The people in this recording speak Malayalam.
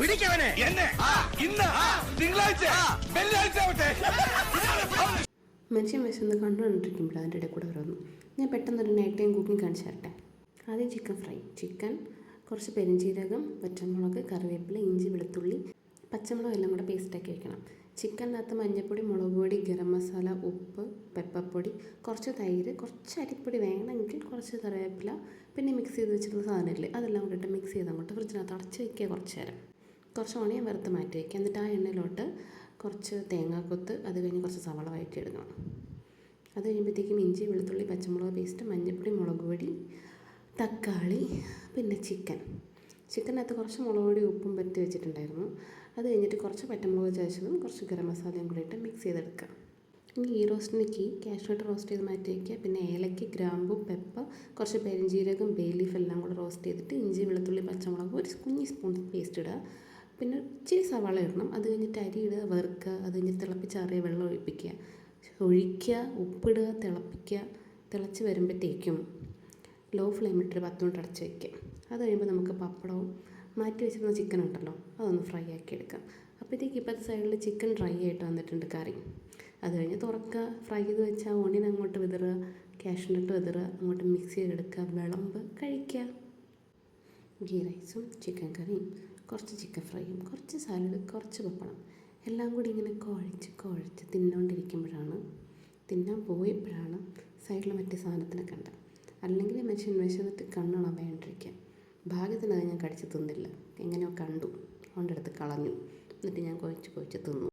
പിടിക്കവനെ എന്നെ ഇന്ന് തിങ്കളാഴ്ച വെള്ളിയാഴ്ച ആവട്ടെ. മനുഷ്യൻ വിശന്ന് കണ്ടുകൊണ്ടിരിക്കുമ്പോൾ അതിൻ്റെ ഇടയിൽ കൂടെ വന്നു. ഞാൻ പെട്ടെന്നൊരു നൈറ്റ് ടൈം കുക്കിംഗ് കാണിച്ചു തരട്ടെ. ആദ്യം ചിക്കൻ ഫ്രൈ. ചിക്കൻ, കുറച്ച് പെരുംജീരകം, പച്ചമുളക്, കറിവേപ്പില, ഇഞ്ചി, വെളുത്തുള്ളി, പച്ചമുളക് എല്ലാം കൂടെ പേസ്റ്റാക്കി വെക്കണം. ചിക്കനകത്ത് മഞ്ഞൾപ്പൊടി, മുളക് പൊടി, ഗരം മസാല, ഉപ്പ്, പെപ്പർപ്പൊടി, കുറച്ച് തൈര്, കുറച്ച് അരിപ്പൊടി വേണമെങ്കിൽ കുറച്ച് കറിവേപ്പില, പിന്നെ മിക്സ് ചെയ്ത് വെച്ചിട്ടുള്ള സാധനമില്ലേ അതെല്ലാം കൂടിയിട്ട് മിക്സ് ചെയ്ത് അങ്ങോട്ട് ഫ്രിഡ്ജിനകത്ത് അടച്ച് വയ്ക്കുക. കുറച്ച് നേരം കുറച്ച് ഓണിയൻ വറുത്ത് മാറ്റി വയ്ക്കുക. എന്നിട്ട് ആ എണ്ണയിലോട്ട് കുറച്ച് തേങ്ങാക്കൊത്ത്, അത് കഴിഞ്ഞ് കുറച്ച് സവാള വഴറ്റിയെടുക്കണം. അത് കഴിയുമ്പോഴത്തേക്കും ഇഞ്ചി, വെളുത്തുള്ളി, പച്ചമുളക് പേസ്റ്റ്, മഞ്ഞൾപ്പൊടി, മുളക് പൊടി, തക്കാളി, പിന്നെ ചിക്കനകത്ത് കുറച്ച് മുളക് പൊടി ഉപ്പും പറ്റി വെച്ചിട്ടുണ്ടായിരുന്നു. അത് കഴിഞ്ഞിട്ട് കുറച്ച് പച്ചമുളക് ചതച്ചതും കുറച്ച് ഗരം മസാലയും കൂടി ഇട്ട് മിക്സ് ചെയ്തെടുക്കുക. ഇനി ഈ റോസ്റ്റിലേക്ക് കാഷ്നട്ട് റോസ്റ്റ് ചെയ്ത് മാറ്റി വയ്ക്കുക. പിന്നെ ഏലയ്ക്ക്, ഗ്രാമ്പു, പെപ്പർ, കുറച്ച് പെരുംജീരകം, ബേ ലീഫ് എല്ലാം കൂടെ റോസ്റ്റ് ചെയ്തിട്ട് ഇഞ്ചി, വെളുത്തുള്ളി, പച്ചമുളക് ഒരു കുഞ്ഞി സ്പൂൺ പേസ്റ്റ് ഇടുക. പിന്നെ ഇച്ചിരി സവാള ഇടണം. അത് കഴിഞ്ഞിട്ട് അരി ഇടുക, വറുക്കുക. അത് കഴിഞ്ഞിട്ട് തിളപ്പിച്ചാറിയ വെള്ളം ഒഴിക്കുക, ഉപ്പിടുക, തിളപ്പിക്കുക. തിളച്ച് വരുമ്പോഴത്തേക്കും ലോ ഫ്ലെയിമിലിട്ട് 10 മിനിറ്റ് അടച്ച് വയ്ക്കുക. അത് കഴിയുമ്പോൾ നമുക്ക് പപ്പടവും മാറ്റി വെച്ചിരുന്ന ചിക്കൻ ഉണ്ടല്ലോ അതൊന്ന് ഫ്രൈ ആക്കി എടുക്കാം. അപ്പോഴത്തേക്ക് ഇപ്പോഴത്തെ സൈഡിൽ ചിക്കൻ ഡ്രൈ ആയിട്ട് വന്നിട്ടുണ്ട് കറി. അത് കഴിഞ്ഞ് തുറക്കുക, ഫ്രൈ ചെയ്ത് വെച്ചാൽ ഓണിയൻ അങ്ങോട്ട് വിതറുക, കാഷ്നട്ട് വിതറുക, അങ്ങോട്ട് മിക്സ് ചെയ്തെടുക്കുക, വിളമ്പ്, കഴിക്കുക. ഗീ റൈസും ചിക്കൻ കറിയും കുറച്ച് ചിക്കൻ ഫ്രൈയും കുറച്ച് സാലഡ്, കുറച്ച് പപ്പടം എല്ലാം കൂടി ഇങ്ങനെ കുഴച്ച് തിന്നുകൊണ്ടിരിക്കുമ്പോഴാണ്, തിന്നാൻ പോയപ്പോഴാണ് സൈഡിൽ മറ്റേ സാധനത്തിനെ കണ്ടത്. അല്ലെങ്കിൽ മനുഷ്യൻ വിശന്നിട്ട് കണ്ണോണം വേണ്ടിരിക്കുക. ഭാഗ്യത്തിനത് ഞാൻ കടിച്ച് തിന്നില്ല. എങ്ങനെയോ കണ്ടു, അതുകൊണ്ട് എടുത്ത് കളഞ്ഞു. എന്നിട്ട് ഞാൻ കുഴച്ച് തിന്നു.